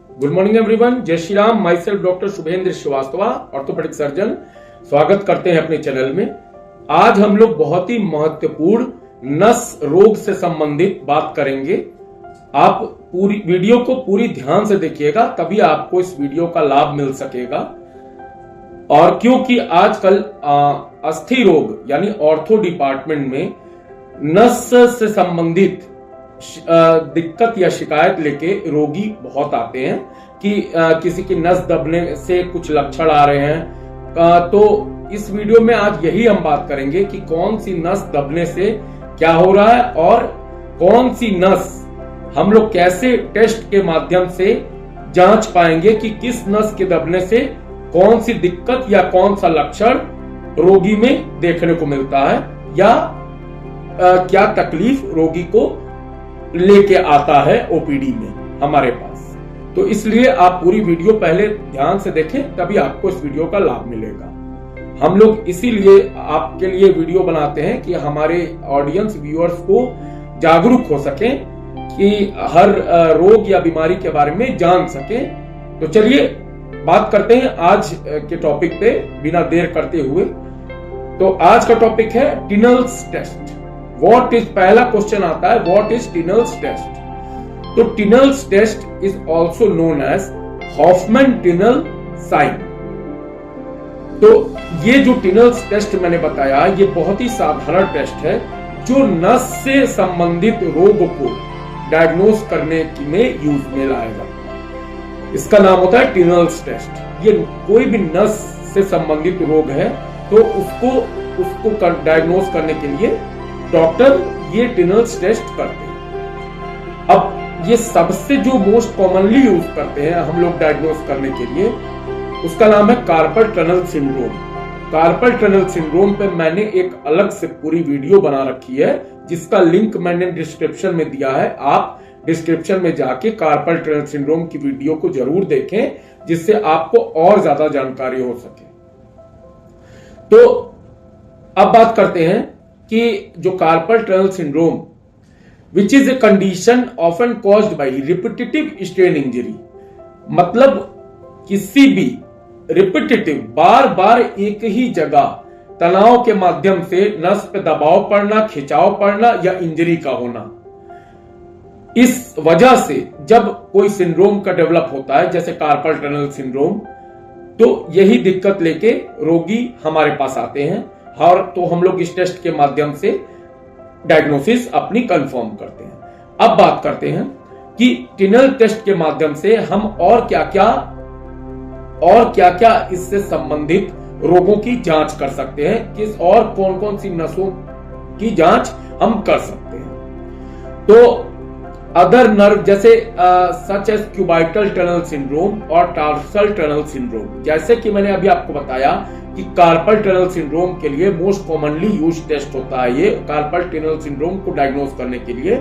Good morning everyone. जय Shri Ram. Myself doctor Shubhendra Srivastava, orthopaedic surgeon. स्वागत करते हैं अपने चैनल में। आज हम लोग बहुत ही महत्वपूर्ण नस रोग से संबंधित बात करेंगे। आप पूरी वीडियो को पूरी ध्यान से देखिएगा, तभी आपको इस वीडियो का लाभ मिल सकेगा। और क्योंकि आजकल अस्थि रोग यानी ऑर्थो डिपार्टमेंट में नस से संबंधित दिक्कत या शिकायत लेके रोगी बहुत आते हैं कि किसी की नस दबने से कुछ लक्षण आ रहे हैं। तो इस वीडियो में आज यही हम बात करेंगे कि कौन सी नस दबने से क्या हो रहा है और कौन सी नस हम लोग कैसे टेस्ट के माध्यम से जांच पाएंगे कि किस नस के दबने से कौन सी दिक्कत या कौन सा लक्षण रोगी में देखने को मिलता है या क्या तकलीफ रोगी को लेके आता है ओपीडी में हमारे पास। तो इसलिए आप पूरी वीडियो पहले ध्यान से देखें, तभी आपको इस वीडियो का लाभ मिलेगा। हम लोग इसीलिए आपके लिए वीडियो बनाते हैं कि हमारे ऑडियंस व्यूअर्स को जागरूक हो सकें कि हर रोग या बीमारी के बारे में जान सकें। तो चलिए बात करते हैं आज के टॉपिक पे बिना देर करते हुए। तो आज का टॉपिक है टिनल्स टेस्ट। व्हाट इज, पहला क्वेश्चन आता है व्हाट इज टिनल्स टेस्ट। तो Tinel's test is also known as Hoffmann Tinel sign. तो ये जो टिनल्स टेस्ट मैंने बताया, ये बहुत ही साधारण टेस्ट है जो नस से संबंधित रोग को डायग्नोस करने में यूज में लाया जाता है। इसका नाम होता है टिनल्स टेस्ट। ये कोई भी नस से संबंधित रोग है तो उसको डायग्नोस करने के लिए डॉक्टर ये टिनल्स टेस्ट करते हैं। अब ये सबसे जो मोस्ट कॉमनली यूज करते हैं हम लोग डायग्नोस करने के लिए, उसका नाम है carpal tunnel syndrome. Carpal tunnel syndrome पे मैंने एक अलग से पूरी वीडियो बना रखी है, जिसका लिंक मैंने डिस्क्रिप्शन में दिया है। आप डिस्क्रिप्शन में जाके कार्पल टनल सिंड्रोम की वीडियो को जरूर देखें, जिससे आपको और ज्यादा जानकारी हो सके। तो अब बात करते हैं कि जो carpal tunnel syndrome which is a condition often caused by repetitive strain injury, मतलब किसी भी रिपीटेटिव बार बार एक ही जगह तनाव के माध्यम से नस पे दबाव पड़ना, खिंचाव पड़ना या इंजरी का होना। इस वजह से जब कोई सिंड्रोम का डेवलप होता है जैसे कार्पल टनल सिंड्रोम, तो यही दिक्कत लेके रोगी हमारे पास आते हैं और तो हम लोग इस टेस्ट के माध्यम से डायग्नोसिस अपनी कंफर्म करते हैं। अब बात करते हैं कि टिनल टेस्ट के माध्यम से हम और क्या क्या इससे संबंधित रोगों की जांच कर सकते हैं, किस और कौन कौन सी नसों की जांच हम कर सकते हैं। तो अदर नर्व जैसे such as cubital tunnel syndrome और टार्सल टनल सिंड्रोम, जैसे कि मैंने अभी आपको बताया कि कार्पल टनल सिंड्रोम के लिए मोस्ट कॉमनली यूज टेस्ट होता है ये। कार्पल टनल सिंड्रोम को डायग्नोस करने के लिए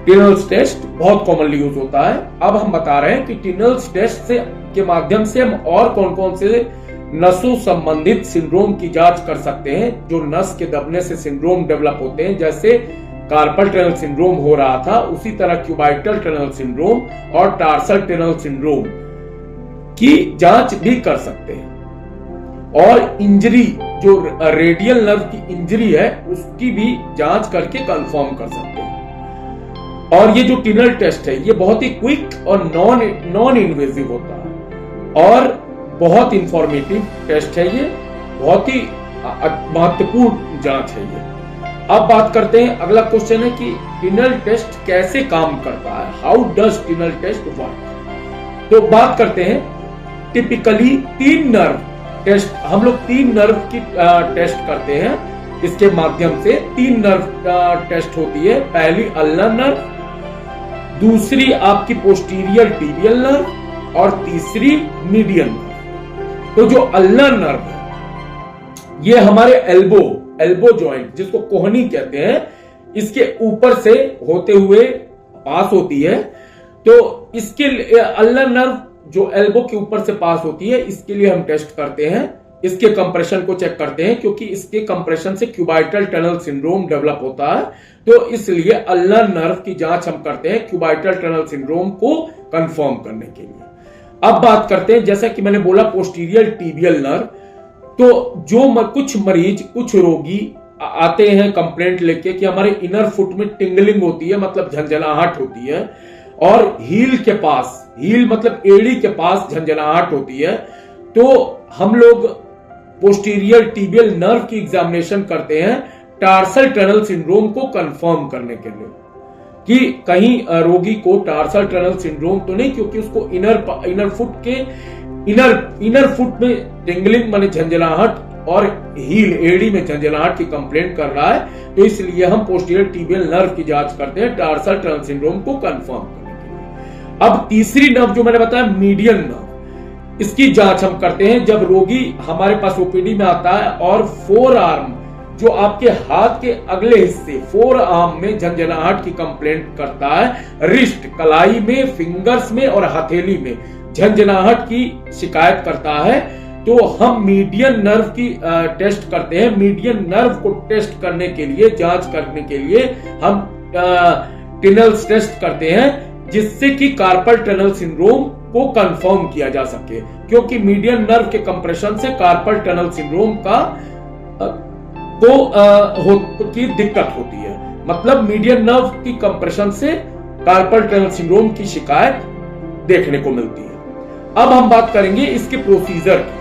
टिनल्स टेस्ट बहुत कॉमनली यूज होता है। अब हम बता रहे हैं कि टिनल्स टेस्ट से के माध्यम से हम और कौन कौन से नसों संबंधित सिंड्रोम की जांच कर सकते हैं जो नस के दबने से सिंड्रोम डेवलप होते हैं। जैसे कार्पल टनल सिंड्रोम हो रहा था, उसी तरह क्यूबाइटल टनल सिंड्रोम और टार्सल टनल सिंड्रोम की जांच भी कर सकते हैं। और इंजरी, जो रेडियल नर्व की इंजरी है, उसकी भी जांच करके कंफर्म कर सकते हैं। और ये जो टिनल टेस्ट है ये बहुत ही क्विक और नॉन इन्वेजिव होता है और बहुत इंफॉर्मेटिव टेस्ट है। ये बहुत ही महत्वपूर्ण जांच है ये। अब बात करते हैं, अगला क्वेश्चन है कि टिनल टेस्ट कैसे काम करता है, हाउ डज टिनल टेस्ट वर्क। तो बात करते हैं, टिपिकली 3 नर्व टेस्ट, हम लोग 3 नर्व की टेस्ट करते हैं। इसके माध्यम से 3 नर्व टेस्ट होती है। पहली अल्नर नर्व, दूसरी आपकी पोस्टीरियर टिबियल नर्व और तीसरी मीडियन नर्व। तो जो अल्नर नर्व है ये हमारे एल्बो जॉइंट, जिसको कोहनी कहते हैं, इसके ऊपर से होते हुए पास होती है। तो इसके अल्नर नर्व जो एल्बो के ऊपर से पास होती है, इसके लिए हम टेस्ट करते हैं इसके कंप्रेशन को चेक करते हैं, क्योंकि इसके कंप्रेशन से क्यूबाइटल टनल सिंड्रोम डेवलप होता है। तो इसलिए अल्नर नर्व की जांच हम करते हैं क्यूबाइटल टनल सिंड्रोम को कंफर्म करने के लिए। अब बात करते हैं, जैसा कि मैंने बोला, पोस्टीरियर टिबियल नर्व। तो जो कुछ मरीज, कुछ रोगी आते हैं कंप्लेंट लेके कि हमारे इनर फुट में टिंगलिंग होती है, मतलब झंझनाहट होती है, और हील के पास, हील मतलब एड़ी के पास झंझनाहट होती है। तो हम लोग पोस्टीरियर टिबियल नर्व की एग्जामिनेशन करते हैं टार्सल टनल सिंड्रोम को कंफर्म करने के लिए कि कहीं रोगी को टार्सल टनल सिंड्रोम तो नहीं, क्योंकि उसको इनर फुट में टिंगलिंग माने झंझनाहट और हील एड़ी में झंझनाहट की कंप्लेंट कर रहा है। तो इसलिए हम पोस्टीरियर टिबियल नर्व की जांच करते हैं टार्सल टनल सिंड्रोम को कंफर्म करने के लिए। अब तीसरी नर्व जो मैंने बताया, मीडियन नर्व, इसकी जांच हम करते हैं जब रोगी हमारे पास ओपीडी में आता है और फोर आर्म, जो आपके हाथ के अगले हिस्से, फोर आर्म में झंझनाहट की कंप्लेंट करता है, रिस्ट, कलाई में, फिंगर्स में और हथेली में झंझनाहट की शिकायत करता है, तो हम मीडियन नर्व की टेस्ट करते हैं। मीडियन नर्व को टेस्ट करने के लिए, जांच करने के लिए हम टिनल्स टेस्ट करते हैं, जिससे कि कार्पल टनल सिंड्रोम को कंफर्म किया जा सके, क्योंकि मीडियन नर्व के कंप्रेशन से कार्पल टनल सिंड्रोम का की दिक्कत होती है। मतलब मीडियन नर्व की कंप्रेशन से कार्पल टनल सिंड्रोम की शिकायत देखने को मिलती है। अब हम बात करेंगे इसके प्रोसीजर की।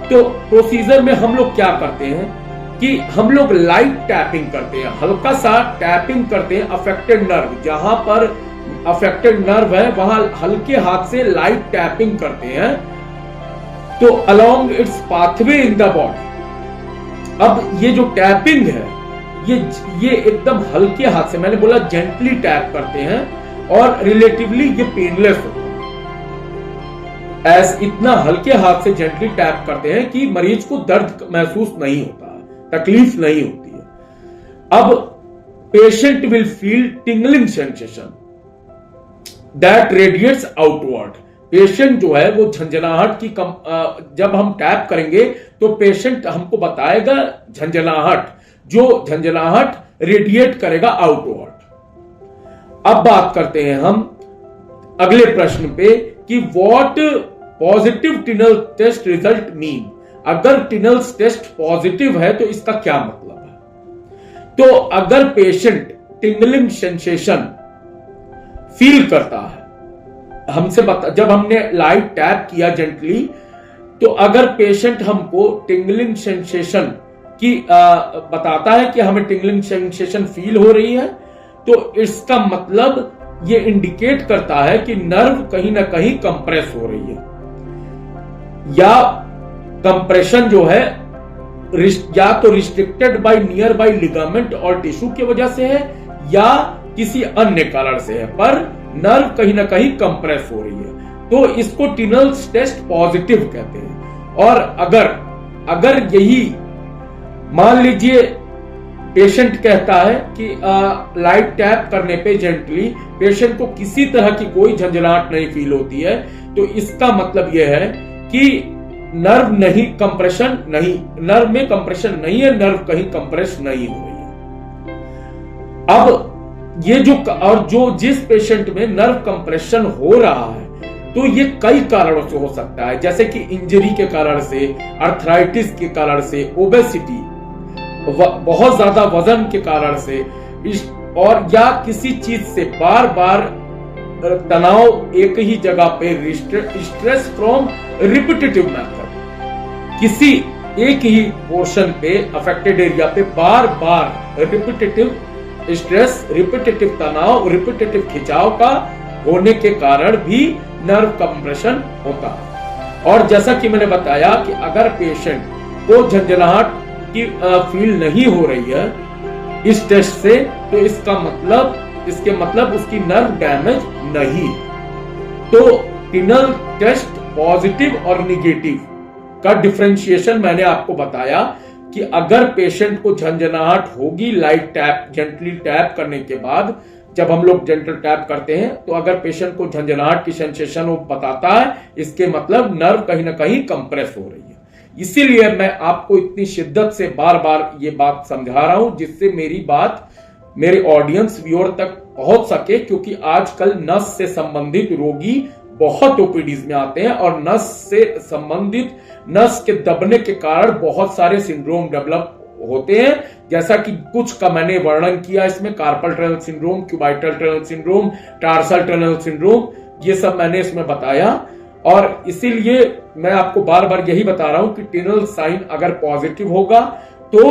तो प्रोसीजर में हम लोग क्या करते हैं कि हम लोग लाइट टैपिंग करते हैं, हल्का सा टैपिंग करते हैं अफेक्टेड नर्व, जहां पर अफेक्टेड नर्व है वहां हल्के हाथ से लाइट टैपिंग करते हैं, तो along it's pathway in the body. अब ये जो टैपिंग है, ये एकदम हल्के हाथ से, मैंने बोला जेंटली टैप करते हैं, और रिलेटिवली ये पेनलेस होता है। इतना हल्के हाथ से जेंटली टैप करते हैं कि मरीज को दर्द महसूस नहीं होता, तकलीफ नहीं होती है। अब patient will feel tingling sensation that radiates outward. Patient जो है वो झंझनाहट की जब हम टैप करेंगे तो पेशेंट हमको बताएगा झंझनाहट, जो झंझनाहट रेडिएट करेगा आउटवर्ड। अब बात करते हैं हम अगले प्रश्न पे कि what positive Tinel test result mean. अगर टिनल्स टेस्ट पॉजिटिव है तो इसका क्या मतलब है? तो अगर पेशेंट टिंगलिंग सेंसेशन फील करता है, हमसे जब हमने लाइट टैप किया जेंटली, तो अगर पेशेंट हमको टिंगलिंग सेंसेशन की बताता है कि हमें टिंगलिंग सेंसेशन फील हो रही है, तो इसका मतलब ये इंडिकेट करता है कि नर्व कहीं ना कहीं कंप्रेस हो रही है, या कंप्रेशन जो है या तो restricted by nearby ligament और टिश्यू की वजह से है, या किसी अन्य कारण से है, पर नर्व कहीं ना कहीं कंप्रेस हो रही है, तो इसको टिनल्स टेस्ट पॉजिटिव कहते हैं। और अगर यही मान लीजिए पेशेंट कहता है कि लाइट टैप करने पे जेंटली पेशेंट को किसी तरह की कोई झंझनाहट नहीं फील होती है, तो इसका मतलब यह है कि नर्व में कंप्रेशन नहीं है, नर्व कहीं कंप्रेस नहीं हो रही है। अब ये जो जिस पेशेंट में नर्व कंप्रेशन हो रहा है, तो ये कई कारणों से हो सकता है, जैसे कि इंजरी के कारण से, अर्थराइटिस के कारण से, ओबेसिटी, बहुत ज्यादा वजन के कारण से, और या किसी चीज से बार बार तनाव एक ही जगह पे, स्ट्रेस फ्रॉम रिपीटेटिव मेथड, किसी एक ही पोर्शन पे, अफेक्टेड एरिया पे बार बार रिपीटेटिव स्ट्रेस, रिपीटेटिव तनाव, रिपीटेटिव खिंचाव का होने के कारण भी नर्व कंप्रेशन होता है। और जैसा कि मैंने बताया कि अगर पेशेंट को झंझनाहट की फील नहीं हो रही है इस टेस्ट से, तो इसके मतलब उसकी नर्व डैमेज नहीं। तो टिनल टेस्ट पॉजिटिव और निगेटिव का डिफरेंशिएशन मैंने आपको बताया कि अगर पेशेंट को झंझनाहट होगी लाइट टैप, जेंटली टैप करने के बाद, जब हम लोग जेंटल टैप करते हैं, तो अगर पेशेंट को झंझनाहट की सेंसेशन वो बताता है, इसके मतलब नर्व कहीं ना कहीं कंप्रेस हो रही है। इसीलिए मैं आपको इतनी शिद्दत से बार बार ये बात समझा रहा हूं, जिससे मेरी बात मेरे ऑडियंस व्यूअर तक पहुंच सके, क्योंकि आजकल नस से संबंधित रोगी बहुत ओपीडीज में आते हैं और नस से संबंधित नस के दबने के कारण बहुत सारे सिंड्रोम डेवलप होते हैं, जैसा कि कुछ का मैंने वर्णन किया इसमें, carpal tunnel syndrome, cubital tunnel syndrome, tarsal tunnel syndrome, ये सब मैंने इसमें बताया। और इसीलिए मैं आपको बार बार यही बता रहा हूं कि टिनल साइन अगर पॉजिटिव होगा तो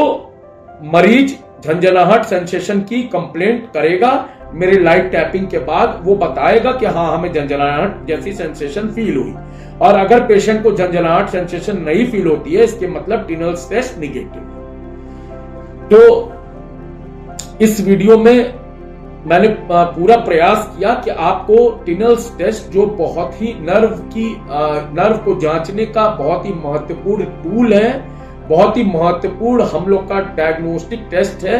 मरीज झंझनाहट सेंसेशन की कंप्लेंट करेगा। मेरे लाइट टैपिंग के बाद वो बताएगा कि हाँ हमें झंझनाहट जैसी सेंसेशन फील हुई। और अगर पेशेंट को झंझनाहट सेंसेशन नहीं फील होती है, इसके मतलब टिनल टेस्ट निगेटिव है। तो इस वीडियो में मैंने पूरा प्रयास किया कि आपको टिनल्स टेस्ट, जो बहुत ही नर्व को जांचने का बहुत ही महत्वपूर्ण टूल है, बहुत ही महत्वपूर्ण हम लोग का डायग्नोस्टिक टेस्ट है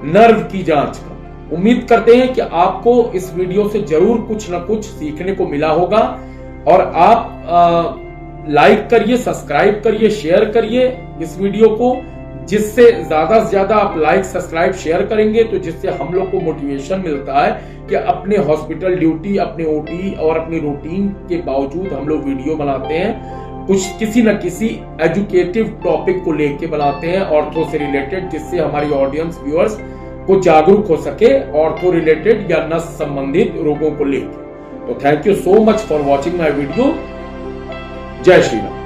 नर्व की जांच का। उम्मीद करते हैं कि आपको इस वीडियो से जरूर कुछ ना कुछ सीखने को मिला होगा। और आप लाइक करिए, सब्सक्राइब करिए, शेयर करिए इस वीडियो को, जिससे ज्यादा से ज्यादा आप लाइक सब्सक्राइब शेयर करेंगे तो जिससे हम लोग को मोटिवेशन मिलता है कि अपने हॉस्पिटल ड्यूटी, अपने ओटी और अपनी रूटीन के बावजूद हम लोग वीडियो बनाते हैं, कुछ किसी न किसी एजुकेटिव टॉपिक को लेके बनाते हैं ऑर्थो से रिलेटेड, जिससे हमारी ऑडियंस व्यूअर्स को जागरूक हो सके ऑर्थो रिलेटेड या नस संबंधित रोगों को लेकर। तो thank you so much for watching my video. जय श्री राम।